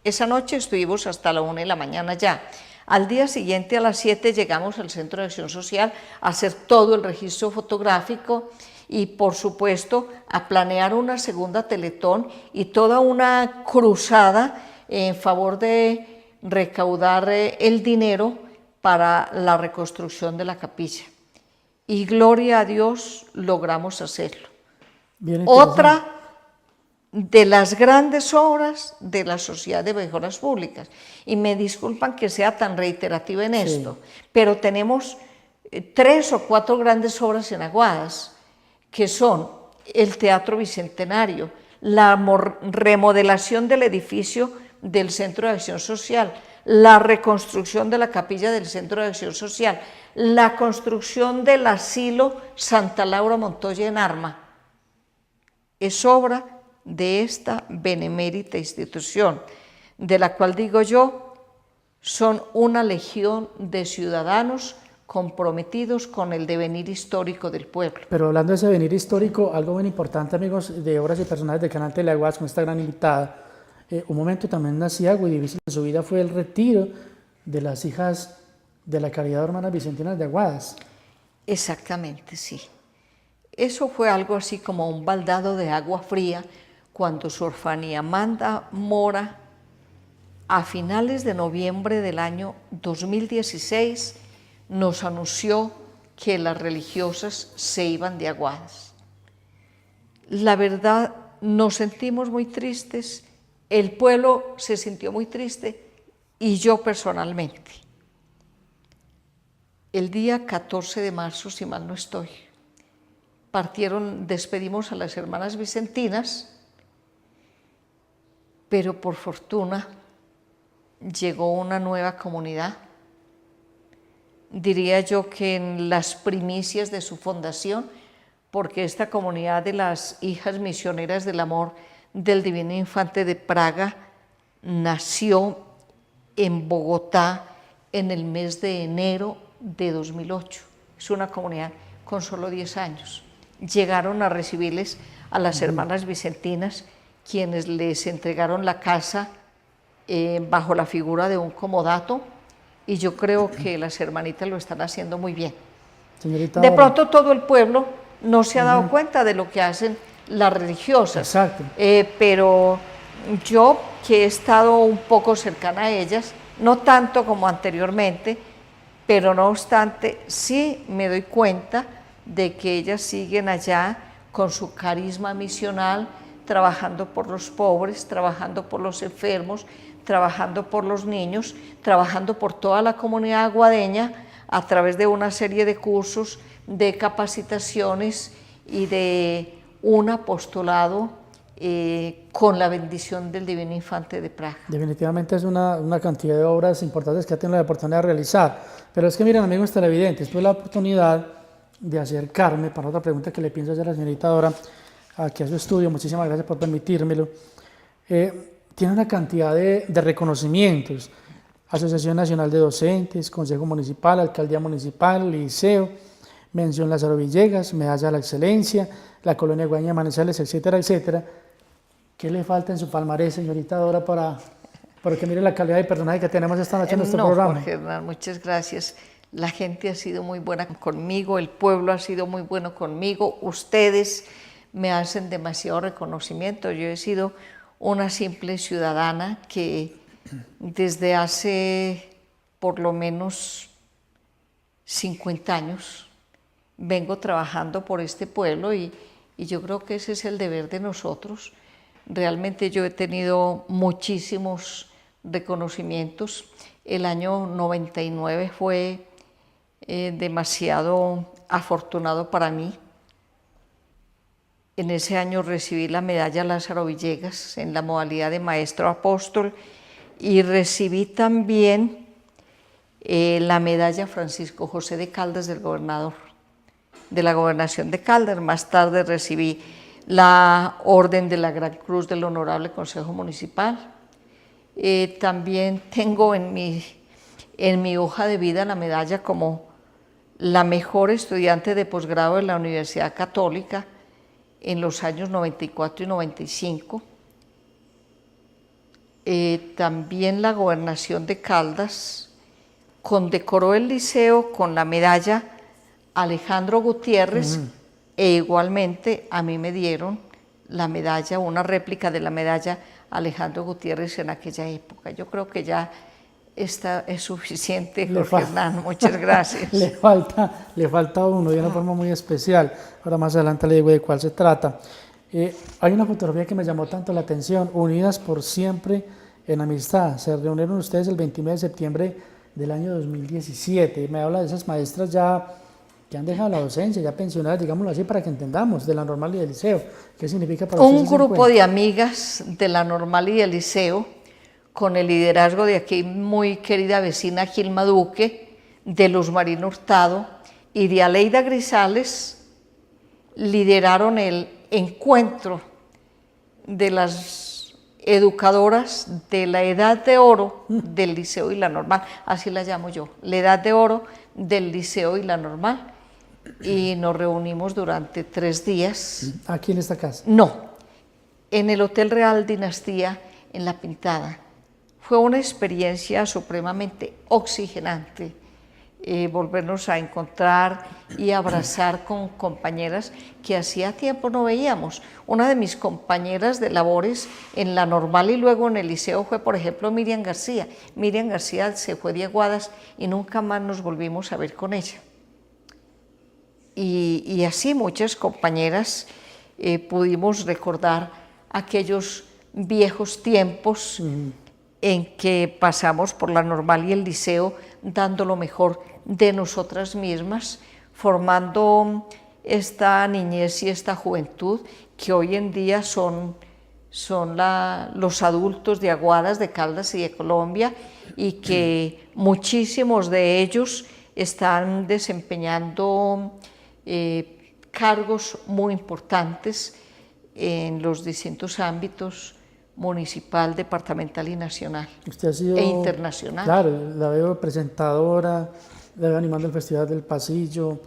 esa noche estuvimos hasta la 1 de la mañana ya. Al día siguiente a las 7 llegamos al Centro de Acción Social a hacer todo el registro fotográfico y por supuesto a planear una segunda teletón y toda una cruzada en favor de recaudar el dinero para la reconstrucción de la capilla. Y gloria a Dios logramos hacerlo. Otra de las grandes obras de la Sociedad de Mejoras Públicas. Y me disculpan que sea tan reiterativa en esto, pero tenemos 3 o 4 grandes obras en Aguadas que son el Teatro Bicentenario, la remodelación del edificio del Centro de Acción Social, la reconstrucción de la capilla del Centro de Acción Social, la construcción del asilo Santa Laura Montoya en Arma. Es obra de esta benemérita institución, de la cual digo yo, son una legión de ciudadanos comprometidos con el devenir histórico del pueblo. Pero hablando de ese devenir histórico, algo muy importante, amigos de Obras y Personajes del canal Teleaguas, con esta gran invitada, un momento también aciago y difícil en su vida fue el retiro de las hijas de la Caridad Hermanas Vicentinas de Aguadas. Exactamente, sí. Eso fue algo así como un baldado de agua fría cuando Sor Fanny Amanda Mora, a finales de noviembre del año 2016, nos anunció que las religiosas se iban de Aguadas. La verdad, nos sentimos muy tristes, el pueblo se sintió muy triste y yo personalmente. El día 14 de marzo, si mal no estoy, despedimos a las hermanas vicentinas, pero por fortuna llegó una nueva comunidad. Diría yo que en las primicias de su fundación, porque esta comunidad de las hijas misioneras del amor del Divino Infante de Praga nació en Bogotá en el mes de enero de 2008. Es una comunidad con solo 10 años. Llegaron a recibirles a las hermanas vicentinas, quienes les entregaron la casa bajo la figura de un comodato, y yo creo que las hermanitas lo están haciendo muy bien. Señorita, de pronto todo el pueblo no se ha dado cuenta de lo que hacen las religiosas. Exacto. Pero yo, que he estado un poco cercana a ellas, no tanto como anteriormente, pero no obstante sí me doy cuenta de que ellas siguen allá con su carisma misional, trabajando por los pobres, trabajando por los enfermos, trabajando por los niños, trabajando por toda la comunidad aguadeña a través de una serie de cursos, de capacitaciones y de un apostolado con la bendición del Divino Infante de Praga. Definitivamente es una cantidad de obras importantes que ha tenido la oportunidad de realizar. Pero es que miren, amigos televidentes, tuve la oportunidad de acercarme, para otra pregunta que le pienso hacer a la señorita Dora, aquí a su estudio, muchísimas gracias por permitírmelo. Tiene una cantidad de reconocimientos: Asociación Nacional de Docentes, Consejo Municipal, Alcaldía Municipal, Liceo, Mención Lázaro Villegas, Medalla a la Excelencia, la Colonia Guaña de Manizales, etcétera, etcétera. ¿Qué le falta en su palmarés, señorita Dora, porque mire la calidad de personaje que tenemos esta noche en nuestro programa? Jorge Hernán, muchas gracias. La gente ha sido muy buena conmigo, el pueblo ha sido muy bueno conmigo, ustedes me hacen demasiado reconocimiento. Yo he sido una simple ciudadana que desde hace por lo menos 50 años vengo trabajando por este pueblo y yo creo que ese es el deber de nosotros. Realmente yo he tenido muchísimos reconocimientos. El año 99 fue demasiado afortunado para mí. En ese año recibí la medalla Lázaro Villegas en la modalidad de maestro apóstol y recibí también la medalla Francisco José de Caldas del gobernador, de la gobernación de Caldas. Más tarde recibí la orden de la Gran Cruz del Honorable Consejo Municipal. También tengo en mi hoja de vida la medalla como la mejor estudiante de posgrado de la Universidad Católica en los años 94 y 95. También la gobernación de Caldas condecoró el liceo con la medalla Alejandro Gutiérrez, e igualmente a mí me dieron la medalla, una réplica de la medalla Alejandro Gutiérrez en aquella época. Yo creo que ya esta es suficiente, Jorge Hernán, muchas gracias. le falta uno de una forma muy especial. Ahora más adelante le digo de cuál se trata. Hay una fotografía que me llamó tanto la atención: unidas por siempre en amistad. Se reunieron ustedes el 29 de septiembre del año 2017. Me habla de esas maestras ya que han dejado la docencia, ya pensionadas, digámoslo así, para que entendamos, de la Normal y del Liceo. ¿Qué significa para ustedes Un ese grupo encuentro? de amigas de la Normal y del Liceo, con el liderazgo de aquí muy querida vecina Gilma Duque, de Luz Marina Hurtado y de Aleida Grisales, lideraron el encuentro de las educadoras de la edad de oro del Liceo y la Normal, así la llamo yo, la edad de oro del Liceo y la Normal, y nos reunimos durante 3 días. Aquí en esta casa. No, en el Hotel Real Dinastía, en La Pintada. Fue una experiencia supremamente oxigenante, volvernos a encontrar y abrazar con compañeras que hacía tiempo no veíamos. Una de mis compañeras de labores en la Normal y luego en el Liceo fue, por ejemplo, Miriam García. Miriam García se fue de Aguadas y nunca más nos volvimos a ver con ella. Y así muchas compañeras pudimos recordar aquellos viejos tiempos en que pasamos por la Normal y el Liceo dando lo mejor de nosotras mismas, formando esta niñez y esta juventud que hoy en día son los adultos de Aguadas, de Caldas y de Colombia, y que muchísimos de ellos están desempeñando cargos muy importantes en los distintos ámbitos municipal, departamental y nacional. Usted ha sido, e internacional. Claro, la veo presentadora, la veo animando el Festival del Pasillo,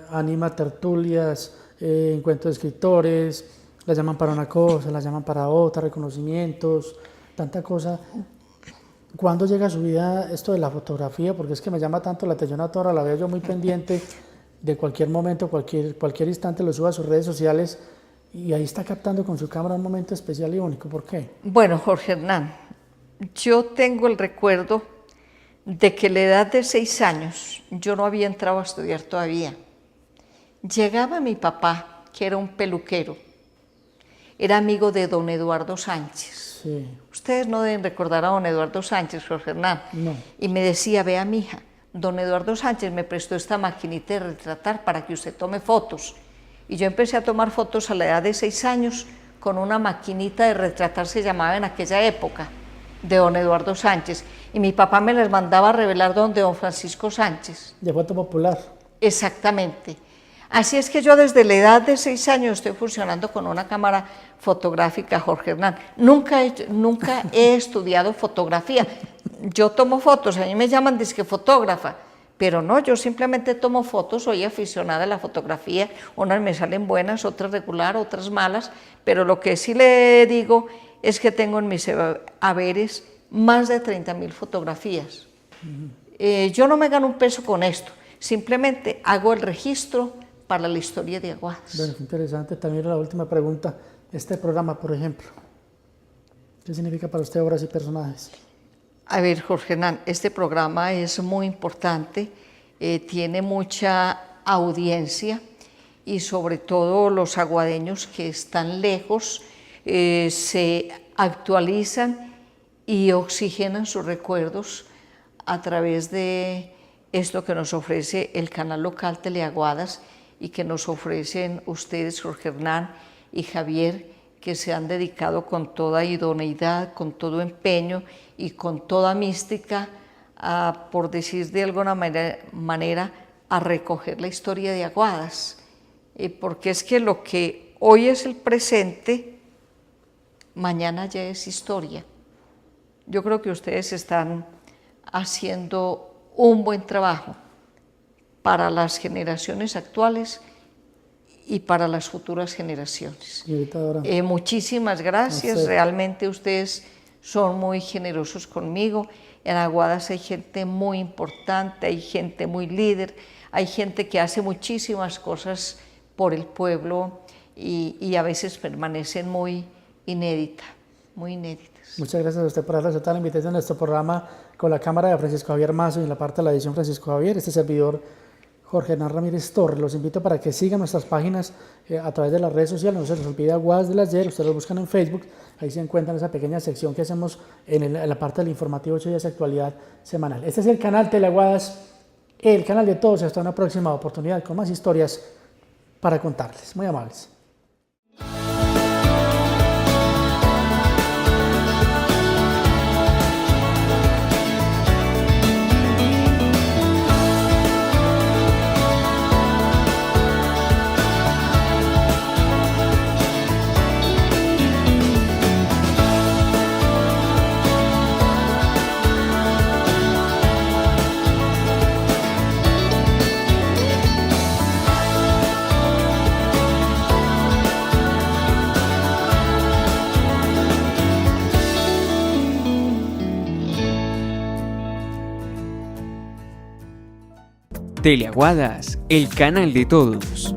anima tertulias, encuentros de escritores, la llaman para una cosa, la llaman para otra, reconocimientos, tanta cosa. ¿Cuándo llega a su vida esto de la fotografía? Porque es que me llama tanto la atención a toda, la veo yo muy pendiente de cualquier momento, cualquier instante lo suba a sus redes sociales y ahí está captando con su cámara un momento especial y único. ¿Por qué? Bueno, Jorge Hernán, yo tengo el recuerdo de que a la edad de 6 años yo no había entrado a estudiar todavía. Llegaba mi papá, que era un peluquero, era amigo de don Eduardo Sánchez. Sí. Ustedes no deben recordar a don Eduardo Sánchez, Jorge Hernán. No. Y me decía, vea mija, don Eduardo Sánchez me prestó esta maquinita de retratar para que usted tome fotos. Y yo empecé a tomar fotos a la edad de 6 años con una maquinita de retratar, se llamaba en aquella época, de don Eduardo Sánchez. Y mi papá me las mandaba a revelar donde don Francisco Sánchez. De foto popular. Exactamente. Así es que yo desde la edad de 6 años estoy funcionando con una cámara fotográfica, Jorge Hernán. Nunca he estudiado fotografía. Yo tomo fotos, a mí me llaman disque fotógrafa, pero no, yo simplemente tomo fotos, soy aficionada a la fotografía, unas me salen buenas, otras regular, otras malas, pero lo que sí le digo es que tengo en mis haberes más de 30.000 fotografías. Yo no me gano un peso con esto, simplemente hago el registro para la historia de Aguadas. Bueno, qué interesante. También la última pregunta. Este programa, por ejemplo, ¿qué significa para usted obras y personajes? A ver, Jorge Hernán, este programa es muy importante, tiene mucha audiencia y sobre todo los aguadeños que están lejos se actualizan y oxigenan sus recuerdos a través de esto que nos ofrece el canal local Teleaguadas y que nos ofrecen ustedes, Jorge Hernán y Javier, que se han dedicado con toda idoneidad, con todo empeño y con toda mística, por decir de alguna manera, a recoger la historia de Aguadas. Porque es que lo que hoy es el presente, mañana ya es historia. Yo creo que ustedes están haciendo un buen trabajo para las generaciones actuales y para las futuras generaciones. Muchísimas gracias, realmente ustedes son muy generosos conmigo. En Aguadas hay gente muy importante, hay gente muy líder, hay gente que hace muchísimas cosas por el pueblo y a veces permanecen muy inéditas. Muchas gracias a usted por haber aceptado la invitación a nuestro programa con la cámara de Francisco Javier Mazo y en la parte de la edición Francisco Javier. Este servidor Jorge Hernán Ramírez Torres. Los invito para que sigan nuestras páginas a través de las redes sociales. No se les olvide Aguadas del Ayer, ustedes lo buscan en Facebook, ahí se encuentran esa pequeña sección que hacemos en la parte del informativo 8 días de actualidad semanal. Este es el canal Teleaguadas, el canal de todos. Hasta una próxima oportunidad con más historias para contarles. Muy amables. Teleaguadas, el canal de todos.